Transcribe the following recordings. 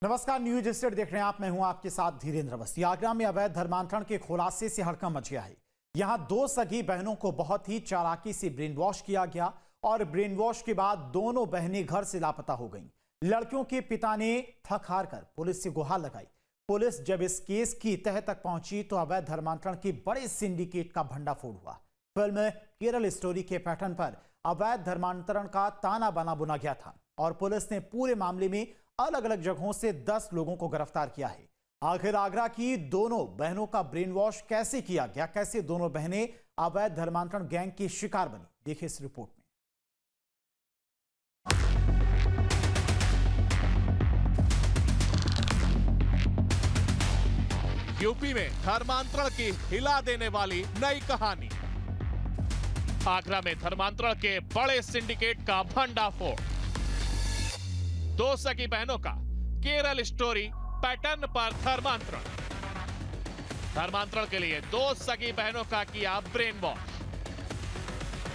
नमस्कार, news state देख रहे हैं आप। मैं हूं आपके साथ धीरेन्द्र अवस्थी। आगरा में अवैध धर्मांतरण के खुलासे से हड़कंप मच गया है। यहां दो सगी बहनों को बहुत ही चालाकी से ब्रेन वॉश किया गया और ब्रेन वॉश के बाद दोनों बहनें घर से लापता हो गईं। लड़कियों के पिता ने थक हार कर पुलिस से गुहार लगाई। पुलिस जब इस केस की तह तक पहुंची तो अवैध धर्मांतरण के बड़े सिंडिकेट का भंडाफोड़ हुआ। फिल्म केरल स्टोरी के पैटर्न पर अवैध धर्मांतरण का ताना बाना बुना गया था और पुलिस ने पूरे मामले में अलग अलग जगहों से 10 लोगों को गिरफ्तार किया है। आखिर आगरा की दोनों बहनों का ब्रेन वॉश कैसे किया गया, कैसे दोनों बहनें अवैध धर्मांतरण गैंग की शिकार बनी, देखिए इस रिपोर्ट में। यूपी में धर्मांतरण की हिला देने वाली नई कहानी। आगरा में धर्मांतरण के बड़े सिंडिकेट का भंडाफोड़। दो सगी बहनों का केरल स्टोरी पैटर्न पर धर्मांतरण। धर्मांतरण के लिए दो सगी बहनों का किया ब्रेन वॉश।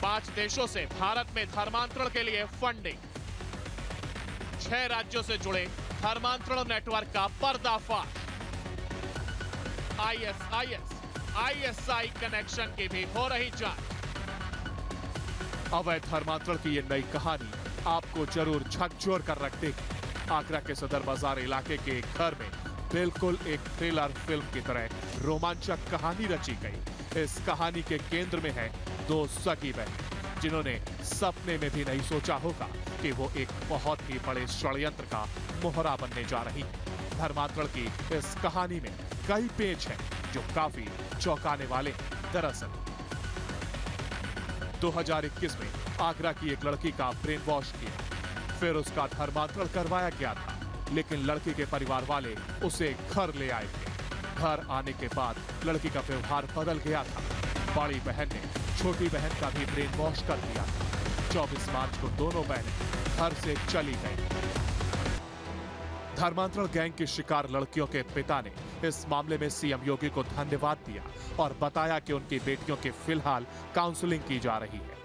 5 देशों से भारत में धर्मांतरण के लिए फंडिंग। 6 राज्यों से जुड़े धर्मांतरण नेटवर्क का पर्दाफाश। ISI कनेक्शन की भी हो रही जांच। अवैध धर्मांतरण की यह नई कहानी आपको जरूर झकझोर कर रख देगी। आगरा के सदर बाजार इलाके के एक घर में बिल्कुल एक थ्रिलर फिल्म की तरह रोमांचक कहानी रची गई। इस कहानी के केंद्र में है दो सगी बहन, जिन्होंने सपने में भी नहीं सोचा होगा कि वो एक बहुत ही बड़े षड्यंत्र का मोहरा बनने जा रही है। धर्मांतरण की इस कहानी में कई पेच हैं जो काफी चौंकाने वाले हैं। दरअसल 2021 में आगरा की एक लड़की का ब्रेन वॉश किया, फिर उसका धर्मांतरण करवाया गया था, लेकिन लड़की के परिवार वाले उसे घर ले आए थे। घर आने के बाद लड़की का व्यवहार बदल गया था। बड़ी बहन ने छोटी बहन का भी ब्रेन वॉश कर दिया। 24 मार्च को दोनों बहनें घर से चली गईं। धर्मांतरण गैंग की शिकार लड़कियों के पिता ने इस मामले में सीएम योगी को धन्यवाद दिया और बताया कि उनकी बेटियों की फिलहाल काउंसलिंग की जा रही है।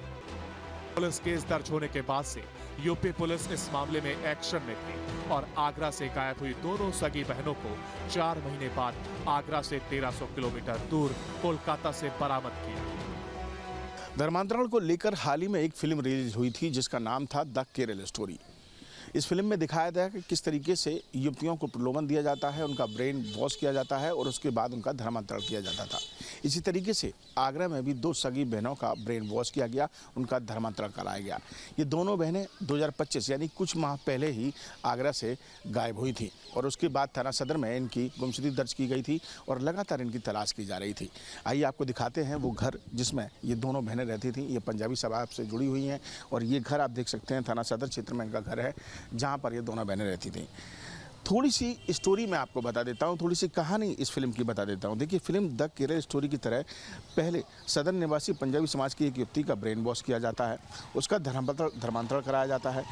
पुलिस केस दर्ज होने के बाद से यूपी पुलिस इस मामले में एक्शन में थी और आगरा से गायब हुई दोनों सगी बहनों को 4 महीने बाद आगरा से 1300 किलोमीटर दूर कोलकाता से बरामद किया। धर्मांतरण को लेकर हाल ही में एक फिल्म रिलीज हुई थी जिसका नाम था द केरल स्टोरी। इस फिल्म में दिखाया गया कि किस तरीके से युवतियों को प्रलोभन दिया जाता है, उनका ब्रेन वॉश किया जाता है और उसके बाद उनका धर्मांतरण किया जाता था। इसी तरीके से आगरा में भी 2 सगी बहनों का ब्रेन वॉश किया गया, उनका धर्मांतरण कराया गया। ये दोनों बहनें 2025 यानी कुछ माह पहले ही आगरा से गायब हुई थी और उसके बाद थाना सदर में इनकी गुमशुदगी दर्ज की गई थी और लगातार इनकी तलाश की जा रही थी। आइए आपको दिखाते हैं वो घर जिसमें ये दोनों बहनें रहती थीं। ये पंजाबी समाज से जुड़ी हुई हैं और ये घर आप देख सकते हैं थाना सदर क्षेत्र में इनका घर है, जहाँ पर ये दोनों बहनें रहती थीं। थोड़ी सी स्टोरी मैं आपको बता देता हूँ, थोड़ी सी कहानी इस फिल्म की बता देता हूँ। देखिए, फिल्म द केरल स्टोरी की तरह पहले सदर निवासी पंजाबी समाज की एक युवती का ब्रेन वॉश किया जाता है, उसका धर्मांतरण कराया जाता है।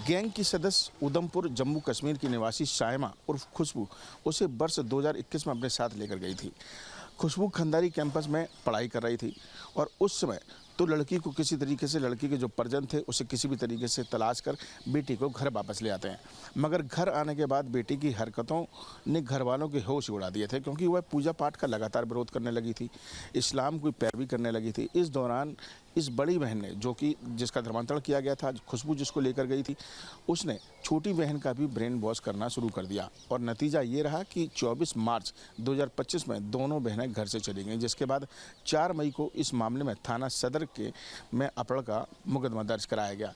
गैंग की सदस्य उधमपुर जम्मू कश्मीर की निवासी शायमा उर्फ खुशबू उसे वर्ष 2021 में अपने साथ लेकर गई थी। खुशबू खंदारी कैंपस में पढ़ाई कर रही थी और उस समय तो लड़की को किसी तरीके से, लड़की के जो परिजन थे उसे किसी भी तरीके से तलाश कर बेटी को घर वापस ले आते हैं। मगर घर आने के बाद बेटी की हरकतों ने घर वालों के होश उड़ा दिए थे, क्योंकि वह पूजा पाठ का लगातार विरोध करने लगी थी, इस्लाम की पैरवी करने लगी थी। इस दौरान इस बड़ी बहन ने, जो कि जिसका धर्मांतरण किया गया था, खुशबू जिसको लेकर गई थी, उसने छोटी बहन का भी ब्रेन वॉश करना शुरू कर दिया और नतीजा ये रहा कि 24 मार्च 2025 में दोनों बहनें घर से चली गईं, जिसके बाद 4 मई को इस मामले में थाना सदर के में अपहरण का मुकदमा दर्ज कराया गया।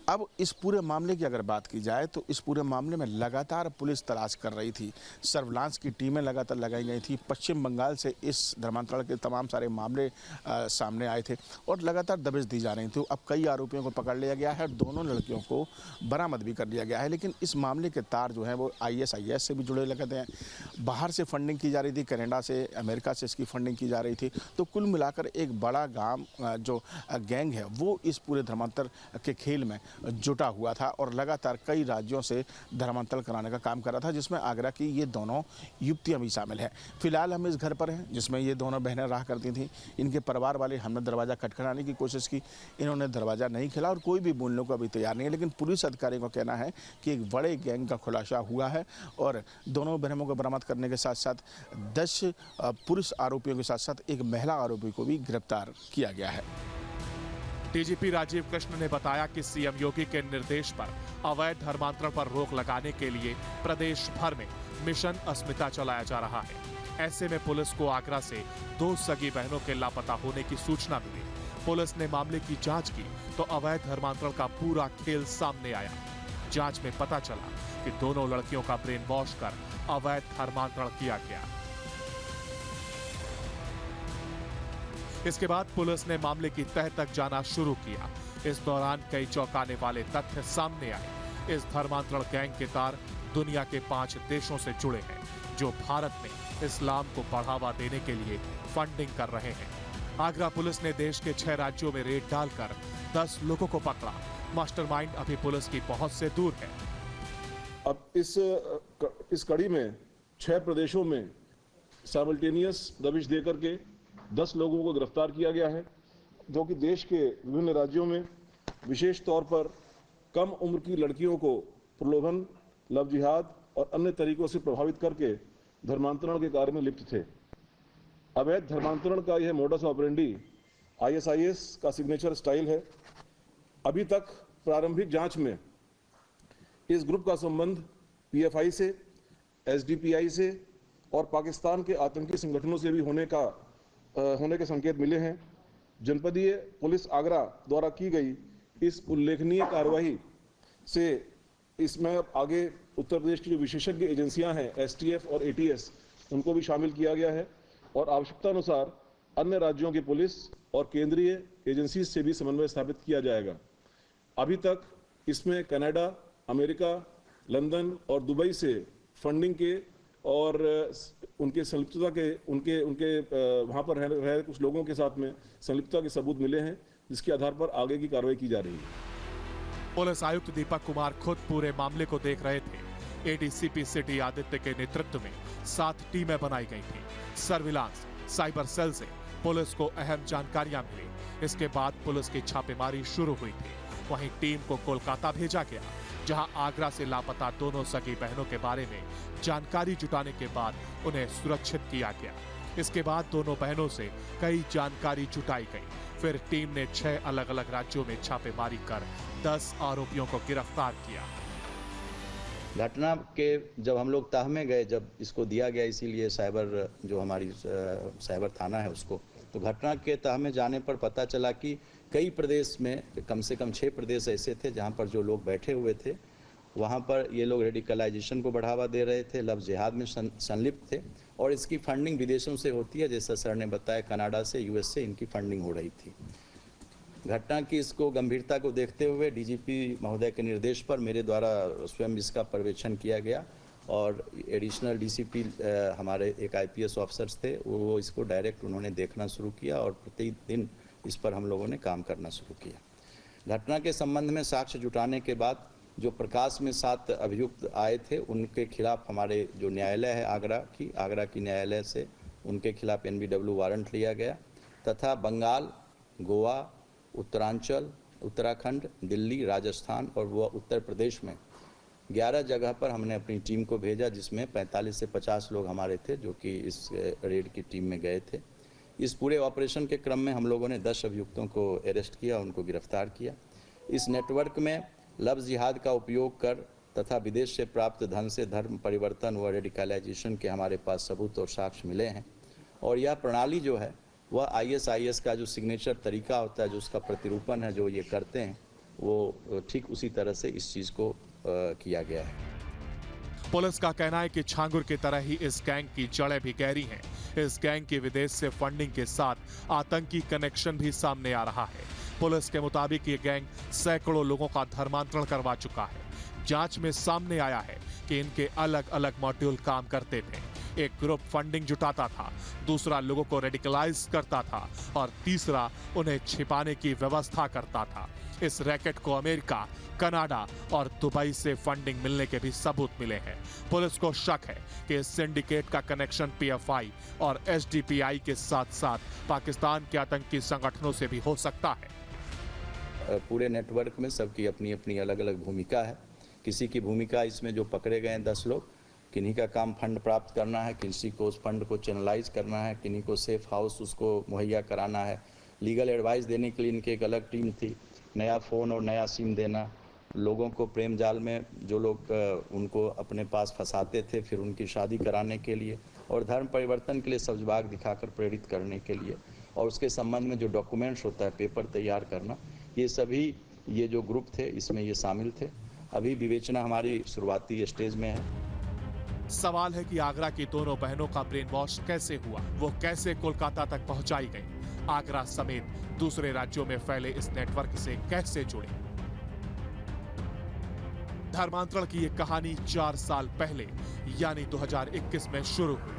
अब इस पूरे मामले की अगर बात की जाए तो इस पूरे मामले में लगातार पुलिस तलाश कर रही थी, सर्विलांस की टीमें लगातार लगाई गई थी। पश्चिम बंगाल से इस धर्मांतरण के तमाम सारे मामले सामने आए थे और लगातार दबिश दी जा रही थी। अब कई आरोपियों को पकड़ लिया गया है और दोनों लड़कियों को बरामद भी कर लिया गया है, लेकिन इस मामले के तार जो हैं वो ISIS से भी जुड़े लगते हैं। बाहर से फंडिंग की जा रही थी, कनाडा से, अमेरिका से इसकी फंडिंग की जा रही थी। तो कुल मिलाकर एक बड़ा जो गैंग है वो इस पूरे धर्मांतर के खेल में जुटा हुआ था और लगातार कई राज्यों से धर्मांतरण कराने का काम कर रहा था, जिसमें आगरा की ये दोनों युवतियां भी शामिल हैं। फिलहाल हम इस घर पर हैं जिसमें ये दोनों बहनें रहा करती थीं। इनके परिवार वाले हमने दरवाज़ा खटखटाने की कोशिश की, इन्होंने दरवाज़ा नहीं खोला और कोई भी बोलने को अभी तैयार नहीं है। लेकिन पुलिस अधिकारी का कहना है कि एक बड़े गैंग का खुलासा हुआ है और दोनों बहनों को बरामद करने के साथ साथ 10 पुरुष आरोपियों के साथ साथ एक महिला आरोपी को भी गिरफ्तार किया गया है। डीजीपी राजीव कृष्ण ने बताया कि सीएम योगी के निर्देश पर अवैध धर्मांतरण पर रोक लगाने के लिए प्रदेश भर में मिशन अस्मिता चलाया जा रहा है। ऐसे में पुलिस को आगरा से 2 सगी बहनों के लापता होने की सूचना मिली। पुलिस ने मामले की जांच की तो अवैध धर्मांतरण का पूरा खेल सामने आया। जांच में पता चला कि दोनों लड़कियों का ब्रेन वॉश कर अवैध धर्मांतरण किया गया। इसके बाद पुलिस ने मामले की तह तक जाना शुरू किया। इस दौरान कई चौंकाने वाले तथ्य सामने आए। इस धर्मांतरण गैंग के तार दुनिया के 5 देशों से जुड़े हैं जो भारत में इस्लाम को बढ़ावा देने के लिए फंडिंग कर रहे हैं। आगरा पुलिस ने देश के 6 राज्यों में रेड डालकर 10 लोगों को पकड़ा। मास्टरमाइंड अभी पुलिस की पहुंच से दूर है। अब इस कड़ी में 6 प्रदेशों में साइमल्टेनियस दबिश देकर के 10 लोगों को गिरफ्तार किया गया है, जो कि देश के विभिन्न राज्यों में विशेष तौर पर कम उम्र की लड़कियों को प्रलोभन, लव जिहाद और अन्य तरीकों से प्रभावित करके धर्मांतरण के कार्य में लिप्त थे। अवैध धर्मांतरण का यह मोडस ऑपरेंडी ISIS का सिग्नेचर स्टाइल है। अभी तक प्रारंभिक जांच में इस ग्रुप का संबंध PFI से, SDPI से और पाकिस्तान के आतंकी संगठनों से भी होने के संकेत मिले हैं। जनपदीय पुलिस आगरा द्वारा की गई इस उल्लेखनीय कार्रवाई से इसमें आगे उत्तर प्रदेश की जो विशेषज्ञ एजेंसियां हैं STF और ATS, उनको भी शामिल किया गया है और आवश्यकता अनुसार अन्य राज्यों की पुलिस और केंद्रीय एजेंसी से भी समन्वय स्थापित किया जाएगा। अभी तक इसमें कनाडा, अमेरिका, लंदन और दुबई से फंडिंग के और उनके संलिप्तता के उनके वहाँ पर रह कुछ लोगों के साथ में संलिप्तता के सबूत मिले हैं, जिसके आधार पर आगे की कार्रवाई की जा रही है। पुलिस आयुक्त दीपक कुमार खुद पूरे मामले को देख रहे थे। ADCP सिटी आदित्य के नेतृत्व में 7 टीमें बनाई गई थी। सर्विलांस, साइबर सेल से पुलिस को अहम जानकारियां मिली। इसके बाद पुलिस की छापेमारी शुरू हुई थी। वहीं टीम को कोलकाता भेजा गया, जहां आगरा से लापता दोनों सगी बहनों के बारे में जानकारी जुटाने के बाद उन्हें सुरक्षित किया गया। इसके बाद दोनों बहनों से कई जानकारी जुटाई गई। फिर टीम ने 6 अलग अलग राज्यों में छापेमारी कर 10 आरोपियों को गिरफ्तार किया। घटना के जब हम लोग तह में गए, जब इसको दिया गया, इसीलिए साइबर जो हमारी साइबर थाना है उसको, तो घटना के तह में जाने पर पता चला कि कई प्रदेश में कम से कम 6 प्रदेश ऐसे थे जहां पर जो लोग बैठे हुए थे वहां पर ये लोग रेडिकलाइजेशन को बढ़ावा दे रहे थे, लव जिहाद में संलिप्त थे और इसकी फंडिंग विदेशों से होती है। जैसा सर ने बताया, कनाडा से, US से इनकी फंडिंग हो रही थी। घटना की इसको गंभीरता को देखते हुए DGP महोदय के निर्देश पर मेरे द्वारा स्वयं इसका पर्यवेक्षण किया गया और एडिशनल DCP हमारे एक IPS ऑफिसर्स थे, वो इसको डायरेक्ट उन्होंने देखना शुरू किया और प्रतिदिन इस पर हम लोगों ने काम करना शुरू किया। घटना के संबंध में साक्ष्य जुटाने के बाद जो प्रकाश में 7 अभियुक्त आए थे, उनके खिलाफ हमारे जो न्यायालय है आगरा की न्यायालय से उनके खिलाफ NBW वारंट लिया गया तथा बंगाल, गोवा, उत्तरांचल, उत्तराखंड, दिल्ली, राजस्थान और वह उत्तर प्रदेश में 11 जगह पर हमने अपनी टीम को भेजा, जिसमें 45 से 50 लोग हमारे थे जो कि इस रेड की टीम में गए थे। इस पूरे ऑपरेशन के क्रम में हम लोगों ने 10 अभियुक्तों को अरेस्ट किया, उनको गिरफ्तार किया। इस नेटवर्क में लव जिहाद का उपयोग कर तथा विदेश से प्राप्त धन से धर्म परिवर्तन व रेडिकलाइजेशन के हमारे पास सबूत और साक्ष्य मिले हैं और यह प्रणाली जो है वह ISIS का जो सिग्नेचर तरीका होता है, जो उसका प्रतिरूपण है, जो ये करते हैं, वो ठीक उसी तरह से इस चीज़ को किया गया है। पुलिस का कहना है कि छांगुर की तरह ही इस गैंग की जड़ें भी गहरी हैं। इस गैंग की विदेश से फंडिंग के साथ आतंकी कनेक्शन भी सामने आ रहा है। पुलिस के मुताबिक ये गैंग सैकड़ों लोगों का धर्मांतरण करवा चुका है। जांच में सामने आया है कि इनके अलग अलग मॉड्यूल काम करते थे। एक ग्रुप फंडिंग जुटाता था, दूसरा लोगों को रेडिकलाइज करता था और तीसरा उन्हें छिपाने की व्यवस्था करता था। इस रैकेट को अमेरिका, कनाडा और दुबई से फंडिंग मिलने के भी सबूत मिले हैं। पुलिस को शक है कि इस सिंडिकेट का कनेक्शन पीएफआई और एसडीपीआई के साथ साथ पाकिस्तान के आतंकी संगठनों से भी हो सकता है। पूरे नेटवर्क में सबकी अपनी अपनी अलग अलग भूमिका है। किसी की भूमिका इसमें जो पकड़े गए हैं 10 लोग, किन्हीं का काम फंड प्राप्त करना है, किसी को उस फंड को चैनलाइज करना है, किन्हीं को सेफ हाउस उसको मुहैया कराना है, लीगल एडवाइस देने के लिए इनकी एक अलग टीम थी, नया फ़ोन और नया सिम देना, लोगों को प्रेम जाल में जो लोग उनको अपने पास फंसाते थे फिर उनकी शादी कराने के लिए और धर्म परिवर्तन के लिए सब्जबाग दिखाकर प्रेरित करने के लिए, और उसके संबंध में जो डॉक्यूमेंट्स होता है पेपर तैयार करना, ये सभी ये जो ग्रुप थे इसमें ये शामिल थे। अभी विवेचना हमारी शुरुआती स्टेज में है। सवाल है कि आगरा की दोनों बहनों का ब्रेन वॉश कैसे हुआ, वो कैसे कोलकाता तक पहुंचाई गई, आगरा समेत दूसरे राज्यों में फैले इस नेटवर्क से कैसे जुड़े। धर्मांतरण की ये कहानी 4 साल पहले यानी 2021 में शुरू हुई।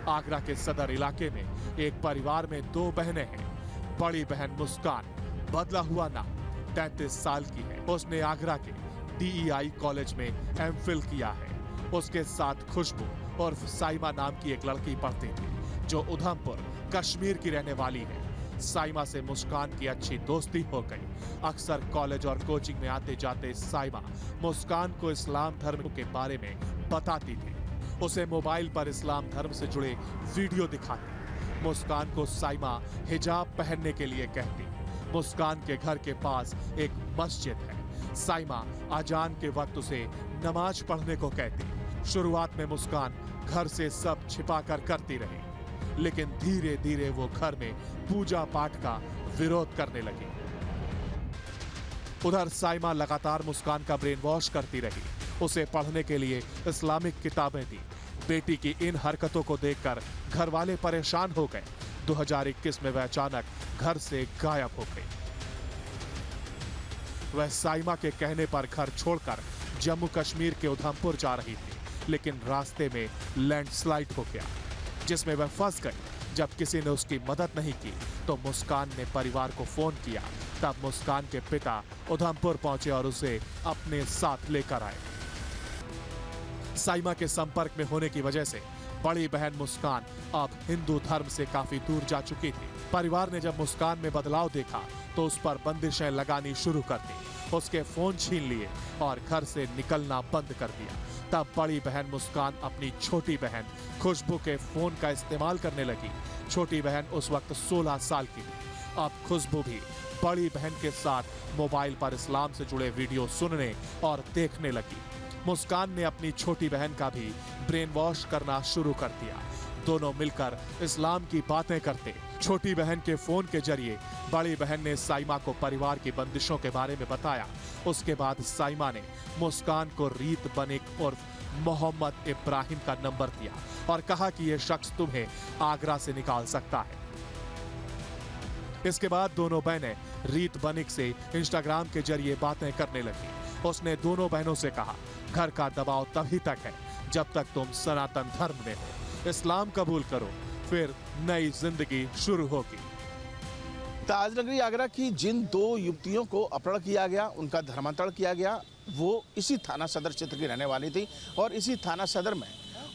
आगरा के सदर इलाके में एक परिवार में 2 बहनें हैं। बड़ी बहन मुस्कान, बदला हुआ नाम, 33 साल की है। उसने आगरा के DEI कॉलेज में एमफिल किया है। उसके साथ खुशबू और साइमा नाम की एक लड़की पढ़ती थी जो उधमपुर कश्मीर की रहने वाली है। साइमा से मुस्कान की अच्छी दोस्ती हो गई। अक्सर कॉलेज और कोचिंग में आते जाते साइमा मुस्कान को इस्लाम धर्म के बारे में बताती थी। उसे मोबाइल पर इस्लाम धर्म से जुड़े वीडियो दिखाती। मुस्कान को साइमा हिजाब पहनने के लिए कहती। मुस्कान के घर के पास एक मस्जिद है। साइमा अजान के वक्त उसे नमाज पढ़ने को कहती। शुरुआत में मुस्कान घर से सब छिपा कर करती रही, लेकिन धीरे धीरे वो घर में पूजा पाठ का विरोध करने लगी। उधर साइमा लगातार मुस्कान का ब्रेन वॉश करती रही। उसे पढ़ने के लिए इस्लामिक किताबें दी। बेटी की इन हरकतों को देखकर घर वाले परेशान हो गए। 2021 में वह अचानक घर से गायब हो गई। वह साइमा के कहने पर घर छोड़कर जम्मू कश्मीर के उधमपुर जा रही थी, लेकिन रास्ते में लैंडस्लाइड हो गया जिसमें वह फंस गई। जब किसी ने उसकी मदद नहीं की तो मुस्कान ने परिवार को फोन किया। तब मुस्कान के पिता उधमपुर पहुंचे और उसे अपने साथ लेकर आए। साइमा के संपर्क में होने की वजह से बड़ी बहन मुस्कान अब हिंदू धर्म से काफी दूर जा चुकी थी। परिवार ने जब मुस्कान में बदलाव देखा तो उस पर बंदिशें लगानी शुरू कर दी। उसके फोन छीन लिए और घर से निकलना बंद कर दिया। तब बड़ी बहन मुस्कान अपनी छोटी बहन खुशबू के फोन का इस्तेमाल करने लगी। छोटी बहन उस वक्त 16 साल की थी। अब खुशबू भी बड़ी बहन के साथ मोबाइल पर इस्लाम से जुड़े वीडियो सुनने और देखने लगी। मुस्कान ने अपनी छोटी बहन का भी ब्रेन वॉश करना शुरू कर दिया। दोनों मिलकर इस्लाम की बातें करते। छोटी बहन के फोन के जरिए बड़ी बहन ने साइमा को परिवार की बंदिशों के बारे में बताया। उसके बाद साइमा ने मुस्कान को रीत बनिक उर्फ मोहम्मद इब्राहिम का नंबर दिया और कहा कि यह शख्स तुम्हें आगरा से निकाल सकता है। इसके बाद दोनों बहनें रीत बनिक से इंस्टाग्राम के जरिए बातें करने लगी। उसने दोनों बहनों से कहा, घर का दबाव तभी तक है जब तक तुम सनातन धर्म में हो। इस्लाम कबूल करो, फिर नई जिंदगी शुरू होगी। ताजनगरी आगरा की जिन 2 युवतियों को अपहरण किया गया, उनका धर्मांतरण किया गया, वो इसी थाना सदर क्षेत्र की रहने वाली थी और इसी थाना सदर में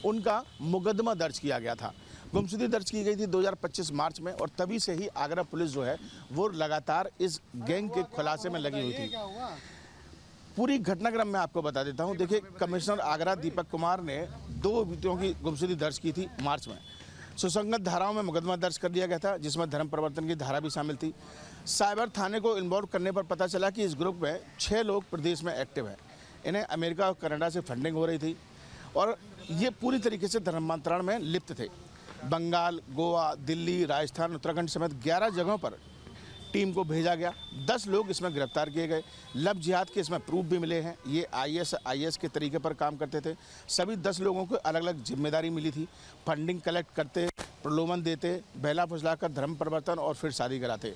उनका मुकदमा दर्ज किया गया था। गुमशुदगी दर्ज की गई थी 2025 मार्च में और तभी से ही आगरा पुलिस जो है वो लगातार इस गैंग के खुलासे में लगी हुई थी। पूरी घटनाक्रम मैं आपको बता देता हूं। देखिए, कमिश्नर आगरा दीपक कुमार ने 2 युवतियों की गुमशुदगी दर्ज की थी मार्च में। सुसंगत धाराओं में मुकदमा दर्ज कर दिया गया था जिसमें धर्म परिवर्तन की धारा भी शामिल थी। साइबर थाने को इन्वॉल्व करने पर पता चला कि इस ग्रुप में 6 लोग प्रदेश में एक्टिव हैं। इन्हें अमेरिका और कनाडा से फंडिंग हो रही थी और ये पूरी तरीके से धर्मांतरण में लिप्त थे। बंगाल, गोवा, दिल्ली, राजस्थान, उत्तराखंड समेत 11 जगहों पर टीम को भेजा गया। 10 लोग इसमें गिरफ्तार किए गए। लव जिहाद के इसमें प्रूफ भी मिले हैं। ये IS के तरीके पर काम करते थे। सभी 10 लोगों को अलग अलग जिम्मेदारी मिली थी। फंडिंग कलेक्ट करते, प्रलोभन देते, बहला फुसलाकर धर्म परिवर्तन और फिर शादी कराते।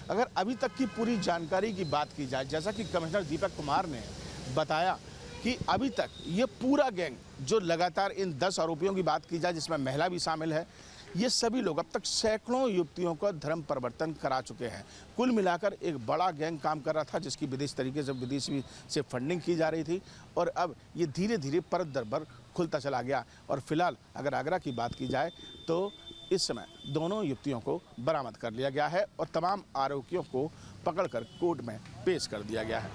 अगर अभी तक की पूरी जानकारी की बात की जाए, जैसा कि कमिश्नर दीपक कुमार ने बताया कि अभी तक ये पूरा गैंग जो लगातार इन 10 आरोपियों की बात की जाए जिसमें महिला भी शामिल है, ये सभी लोग अब तक सैकड़ों युवतियों का धर्म परिवर्तन करा चुके हैं। कुल मिलाकर एक बड़ा गैंग काम कर रहा था जिसकी विदेशी से फंडिंग की जा रही थी और अब ये धीरे धीरे परत दर पर खुलता चला गया। और फिलहाल अगर आगरा की बात की जाए तो इस समय दोनों युवतियों को बरामद कर लिया गया है और तमाम आरोपियों को पकड़कर कोर्ट में पेश कर दिया गया है।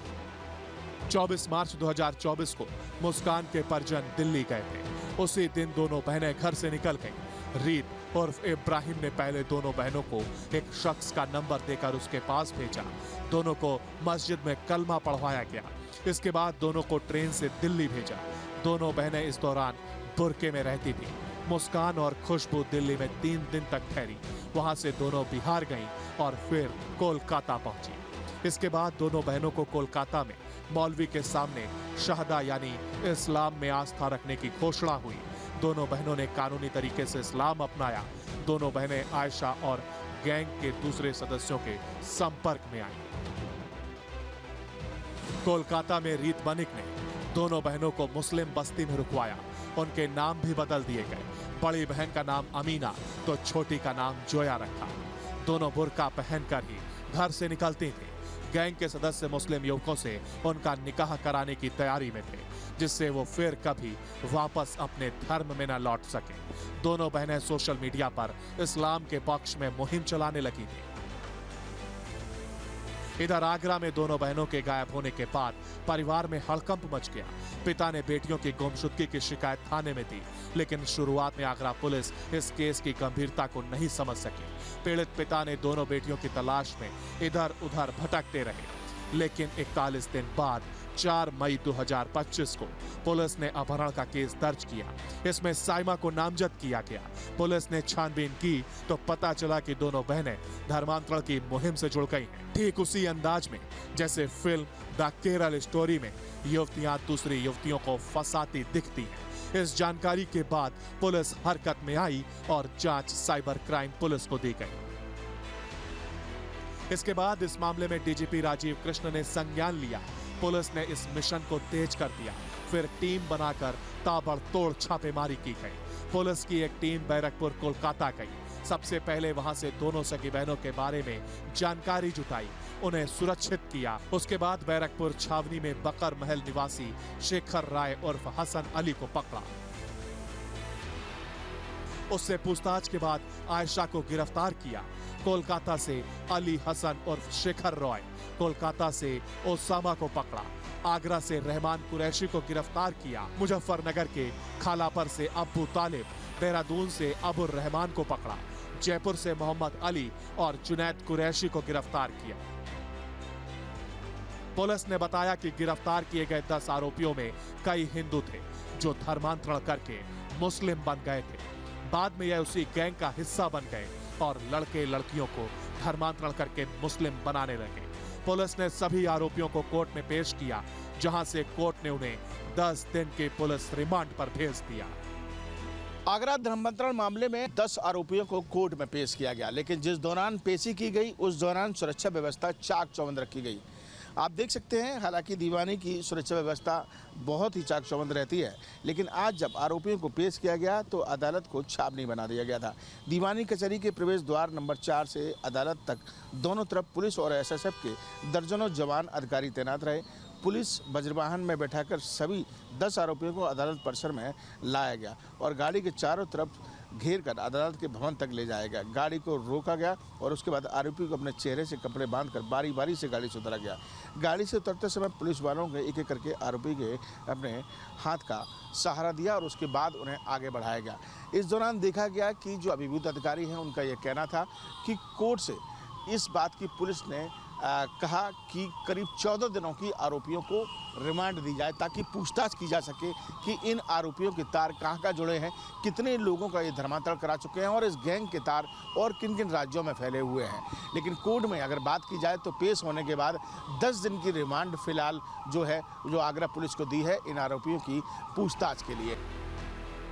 24 मार्च 2024 को मुस्कान के परिजन दिल्ली गए थे। उसी दिन दोनों बहनें घर से निकल गईं। रीत उर्फ इब्राहिम ने पहले दोनों बहनों को एक शख्स का नंबर देकर उसके पास भेजा। दोनों को मस्जिद में कलमा पढ़वाया गया। इसके बाद दोनों को ट्रेन से दिल्ली भेजा। दोनों बहनें इस दौरान बुर्के में रहती थी। मुस्कान और खुशबू दिल्ली में 3 दिन तक ठहरी। वहां से दोनों बिहार गईं और फिर कोलकाता पहुंची। इसके बाद दोनों बहनों को कोलकाता में मौलवी के सामने शहदा यानी इस्लाम में आस्था रखने की घोषणा हुई। दोनों बहनों ने कानूनी तरीके से इस्लाम अपनाया। दोनों बहनें आयशा और गैंग के दूसरे सदस्यों के संपर्क में आईं। कोलकाता में रीत मलिक ने दोनों बहनों को मुस्लिम बस्ती में रुकवाया। उनके नाम भी बदल दिए गए। बड़ी बहन का नाम अमीना तो छोटी का नाम जोया रखा। दोनों बुर्का पहनकर ही घर से निकलती थी। गैंग के सदस्य मुस्लिम युवकों से उनका निकाह कराने की तैयारी में थे, जिससे वो फिर कभी वापस अपने धर्म में न लौट सके। दोनों बहनें सोशल मीडिया पर इस्लाम के पक्ष में मुहिम चलाने लगी थी। इधर आगरा में दोनों बहनों के गायब होने के बाद परिवार में हड़कंप मच गया। पिता ने बेटियों की गुमशुदगी की शिकायत थाने में दी, लेकिन शुरुआत में आगरा पुलिस इस केस की गंभीरता को नहीं समझ सकी। पीड़ित पिता ने दोनों बेटियों की तलाश में इधर उधर भटकते रहे, लेकिन 41 दिन बाद 4 मई 2025 को पुलिस ने अपहरण का केस दर्ज किया। इसमें साइमा को नामजद किया गया। पुलिस ने छानबीन की तो पता चला कि दोनों बहनें धर्मांतरण की मुहिम से जुड़ गई हैं। ठीक उसी अंदाज में जैसे फिल्म द केरल स्टोरी में युवतियां दूसरी युवतियों को फंसाती दिखती हैं। इस जानकारी के बाद पुलिस हरकत में आई और जांच साइबर क्राइम पुलिस को दी गई। इसके बाद इस मामले में डीजीपी राजीव कृष्ण ने संज्ञान लिया। पुलिस ने इस मिशन को तेज कर दिया। फिर टीम बनाकर ताबड़तोड़ छापेमारी की गई। पुलिस की एक टीम बैरकपुर कोलकाता गई। सबसे पहले वहां से दोनों सगी बहनों के बारे में जानकारी जुटाई, उन्हें सुरक्षित किया। उसके बाद बैरकपुर छावनी में बकर महल निवासी शेखर राय उर्फ हसन अली को पकड़ा। उससे पूछताछ के बाद आयशा को गिरफ्तार किया। कोलकाता से अली हसन उर्फ शेखर रॉय, कोलकाता से ओसामा को पकड़ा। आगरा से रहमान कुरैशी को गिरफ्तार किया। मुजफ्फरनगर के खालापर से अब्बू तालिब, देहरादून से अबुर रहमान को पकड़ा। जयपुर से मोहम्मद अली और जुनैद कुरैशी को गिरफ्तार किया। पुलिस ने बताया कि गिरफ्तार किए गए 10 आरोपियों में कई हिंदू थे जो धर्मांतरण करके मुस्लिम बन गए थे। बाद में यह उसी गैंग का हिस्सा बन गए और लड़के लड़कियों को धर्मांतरण करके मुस्लिम बनाने लगे। पुलिस ने सभी आरोपियों को कोर्ट में पेश किया, जहां से कोर्ट ने उन्हें 10 दिन के पुलिस रिमांड पर भेज दिया। आगरा धर्मांतरण मामले में 10 आरोपियों को कोर्ट में पेश किया गया, लेकिन जिस दौरान पेशी की गई उस दौरान सुरक्षा व्यवस्था चाक चौबंद रखी गई। आप देख सकते हैं, हालांकि दीवानी की सुरक्षा व्यवस्था बहुत ही चाक चौबंद रहती है, लेकिन आज जब आरोपियों को पेश किया गया तो अदालत को छावनी बना दिया गया था। दीवानी कचहरी के प्रवेश द्वार नंबर 4 से अदालत तक दोनों तरफ पुलिस और एसएसएफ के दर्जनों जवान अधिकारी तैनात रहे। पुलिस वज्रवाहन में बैठाकर सभी 10 आरोपियों को अदालत परिसर में लाया गया और गाड़ी के चारों तरफ घेर कर अदालत के भवन तक ले जाया गया। गाड़ी को रोका गया और उसके बाद आरोपी को अपने चेहरे से कपड़े बांधकर बारी बारी से गाड़ी से उतारा गया। गाड़ी से उतरते समय पुलिस वालों ने एक एक करके आरोपी के अपने हाथ का सहारा दिया और उसके बाद उन्हें आगे बढ़ाया गया। इस दौरान देखा गया कि जो अभिभूत अधिकारी हैं उनका यह कहना था कि कोर्ट से इस बात की पुलिस ने कहा कि करीब 14 दिनों की आरोपियों को रिमांड दी जाए ताकि पूछताछ की जा सके कि इन आरोपियों के तार कहाँ जुड़े हैं, कितने लोगों का ये धर्मांतरण करा चुके हैं और इस गैंग के तार और किन किन राज्यों में फैले हुए हैं। लेकिन कोर्ट में अगर बात की जाए तो पेश होने के बाद 10 दिन की रिमांड फिलहाल जो आगरा पुलिस को दी है इन आरोपियों की पूछताछ के लिए।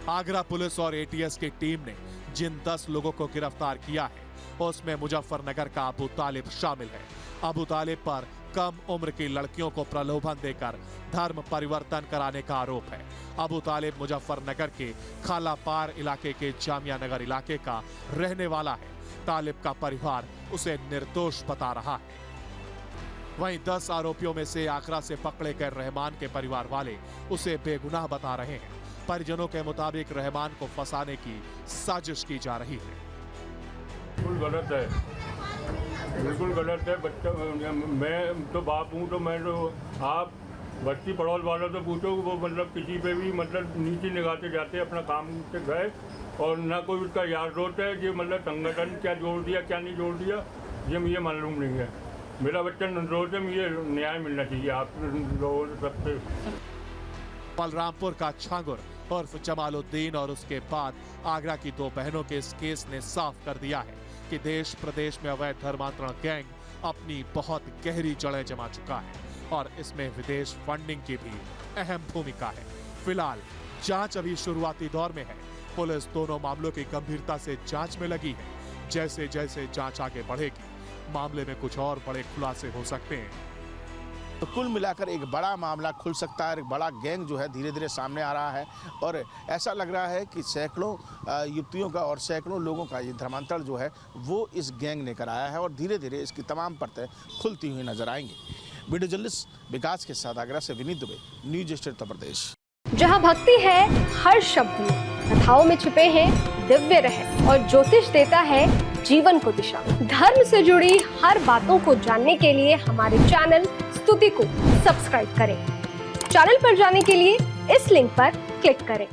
आगरा पुलिस और एटीएस की टीम ने जिन 10 लोगों को गिरफ्तार किया है उसमें मुजफ्फरनगर का अबू तालिब शामिल है। अबू तालिब पर कम उम्र की लड़कियों को प्रलोभन देकर धर्म परिवर्तन कराने का आरोप है। अबू तालिब मुजफ्फरनगर के खालापार इलाके के जामिया नगर इलाके का रहने वाला है। तालिब का परिवार उसे निर्दोष बता रहा है। वहीं 10 आरोपियों में से आगरा से पकड़े गए रहमान के परिवार वाले उसे बेगुनाह बता रहे हैं। परिजनों के मुताबिक रहमान को फंसाने की साजिश की जा रही है। बिल्कुल गलत है, बिल्कुल गलत है। बच्चा, मैं तो बाप हूँ, तो मैं तो आप बस्ती पड़ोस वालों से पूछो, वो मतलब किसी पे भी मतलब नीचे निगाहते जाते अपना काम से गए, और ना कोई उसका यार दोस्त है कि मतलब संगठन क्या जोड़ दिया क्या नहीं जोड़ दिया, ये मुझे मालूम नहीं है। मेरा बच्चा निर्दोष है, मुझे न्याय मिलना चाहिए आप लोगों सबसे। बलरामपुर का छांगुर उर्फ जमालुद्दीन और उसके बाद आगरा की 2 बहनों के इस केस ने साफ कर दिया है कि देश प्रदेश में अवैध धर्मांतरण गैंग अपनी बहुत गहरी जड़ें जमा चुका है और इसमें विदेश फंडिंग की भी अहम भूमिका है। फिलहाल जांच अभी शुरुआती दौर में है। पुलिस दोनों मामलों की गंभीरता से जांच में लगी है। जैसे जैसे जांच आगे बढ़ेगी, मामले में कुछ और बड़े खुलासे हो सकते हैं। तो कुल मिलाकर एक बड़ा मामला खुल सकता है। एक बड़ा गैंग जो है धीरे धीरे सामने आ रहा है और ऐसा लग रहा है कि सैकड़ों युवतियों का और सैकड़ों लोगों का ये धर्मांतरण जो है वो इस गैंग ने कराया है और धीरे धीरे इसकी तमाम परतें खुलती हुई नजर आएंगी। वीडियो जर्नलिस्ट विकास के साथ आगरा से विनीत दुबे, न्यूज स्टेट उत्तर प्रदेश। जहाँ भक्ति है हर शब्द में, कथाओं में छिपे हैं दिव्य रहस्य और ज्योतिष देता है जीवन को दिशा। धर्म से जुड़ी हर बातों को जानने के लिए हमारे चैनल स्तुति को सब्सक्राइब करें। चैनल पर जाने के लिए इस लिंक पर क्लिक करें।